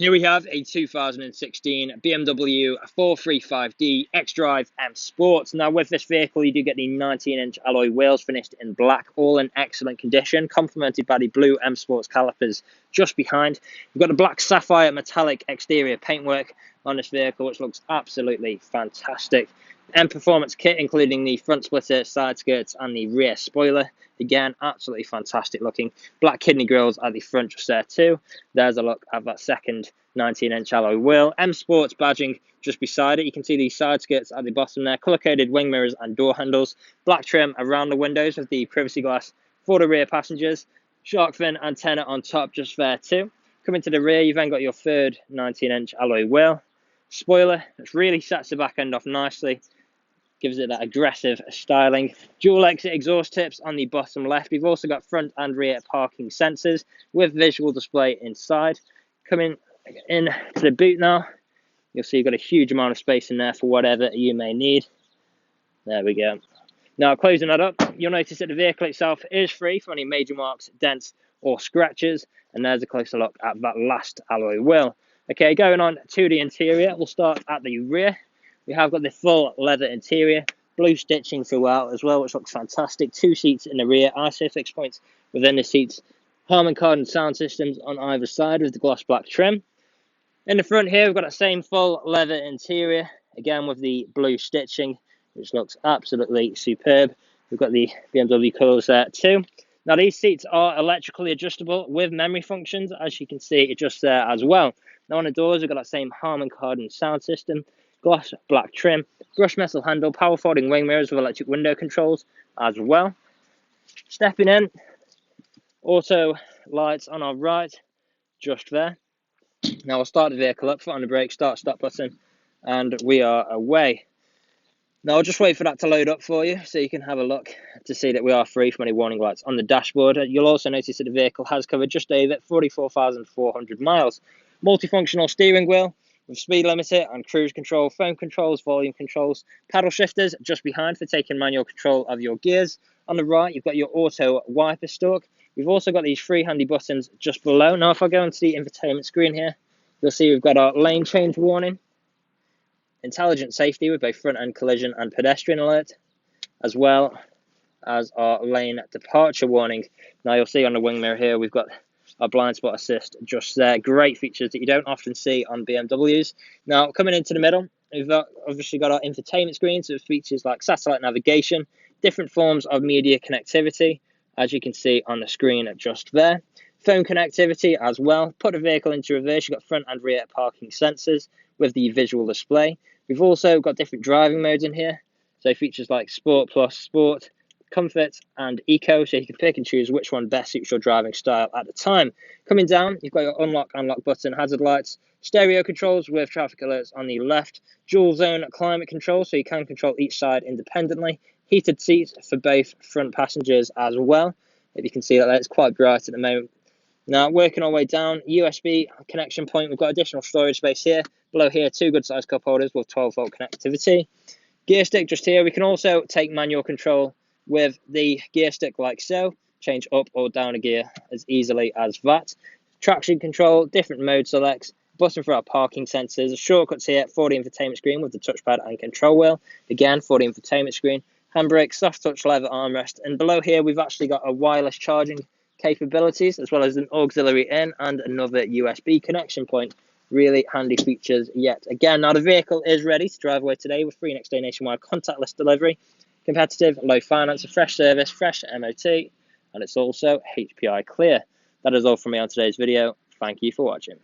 Here we have a 2016 BMW 435D xDrive M Sport. Now with this vehicle you do get the 19-inch alloy wheels finished in black, all in excellent condition, complemented by the blue M Sports calipers just behind. We've got the black sapphire metallic exterior paintwork on this vehicle, which looks absolutely fantastic. M Performance kit including the front splitter, side skirts and the rear spoiler. Again, absolutely fantastic looking. Black kidney grills at the front just there too. There's a look at that second 19-inch alloy wheel. M Sports badging just beside it. You can see the side skirts at the bottom there. Colour-coded wing mirrors and door handles. Black trim around the windows with the privacy glass for the rear passengers. Shark fin antenna on top just there too. Coming to the rear, you've then got your third 19-inch alloy wheel. Spoiler, which really sets the back end off nicely. Gives it that aggressive styling. Dual exit exhaust tips on the bottom left. We've also got front and rear parking sensors with visual display inside. Coming in to the boot now, you'll see you've got a huge amount of space in there for whatever you may need. There we go. Now closing that up, you'll notice that the vehicle itself is free from any major marks, dents or scratches. And there's a closer look at that last alloy wheel. Okay, going on to the interior, we'll start at the rear. We have got the full leather interior, blue stitching throughout as well, which looks fantastic. 2 seats in the rear, ISOFIX points within the seats. Harman Kardon sound systems on either side with the gloss black trim. In the front here, we've got that same full leather interior, again with the blue stitching, which looks absolutely superb. We've got the BMW colours there too. Now these seats are electrically adjustable with memory functions, as you can see just there as well. Now on the doors, we've got that same Harman Kardon sound system. Gloss black trim, brushed metal handle, power folding wing mirrors with electric window controls as well. Stepping in, auto lights on our right, just there. Now we'll start the vehicle up, foot on the brake, start stop button, and we are away. Now I'll just wait for that to load up for you so you can have a look to see that we are free from any warning lights on the dashboard. You'll also notice that the vehicle has covered just over 44,400 miles. Multifunctional steering wheel with speed limiter and cruise control, phone controls, volume controls, paddle shifters just behind for taking manual control of your gears. On the right, you've got your auto wiper stalk. We've also got these 3 handy buttons just below. Now, if I go into the infotainment screen here, you'll see we've got our lane change warning, intelligent safety with both front end collision and pedestrian alert, as well as our lane departure warning. Now, you'll see on the wing mirror here, we've got our blind spot assist just there. Great features that you don't often see on BMWs. Now, coming into the middle, we've obviously got our infotainment screen, so it features like satellite navigation, different forms of media connectivity, as you can see on the screen just there. Phone connectivity as well. Put the vehicle into reverse, you've got front and rear parking sensors with the visual display. We've also got different driving modes in here, so features like Sport Plus, Sport, Comfort and Eco, so you can pick and choose which one best suits your driving style at the time. Coming down, you've got your unlock button, hazard lights, stereo controls with traffic alerts on the left, dual zone climate control, so you can control each side independently, heated seats for both front passengers as well. If you can see that it's quite bright at the moment. Now working our way down, USB connection point, we've got additional storage space here. Below here, 2 good sized cup holders with 12-volt connectivity. Gear stick just here. We can also take manual control with the gear stick like so, change up or down a gear as easily as that. Traction control, different mode selects, button for our parking sensors, shortcuts here for the infotainment screen with the touchpad and control wheel, again for the infotainment screen, handbrake, soft touch leather armrest, and below here we've actually got a wireless charging capabilities as well as an auxiliary in and another USB connection point. Really handy features yet again. Now the vehicle is ready to drive away today with free next day nationwide contactless delivery, competitive, low finance, a fresh service, fresh MOT, and it's also HPI clear. That is all from me on today's video. Thank you for watching.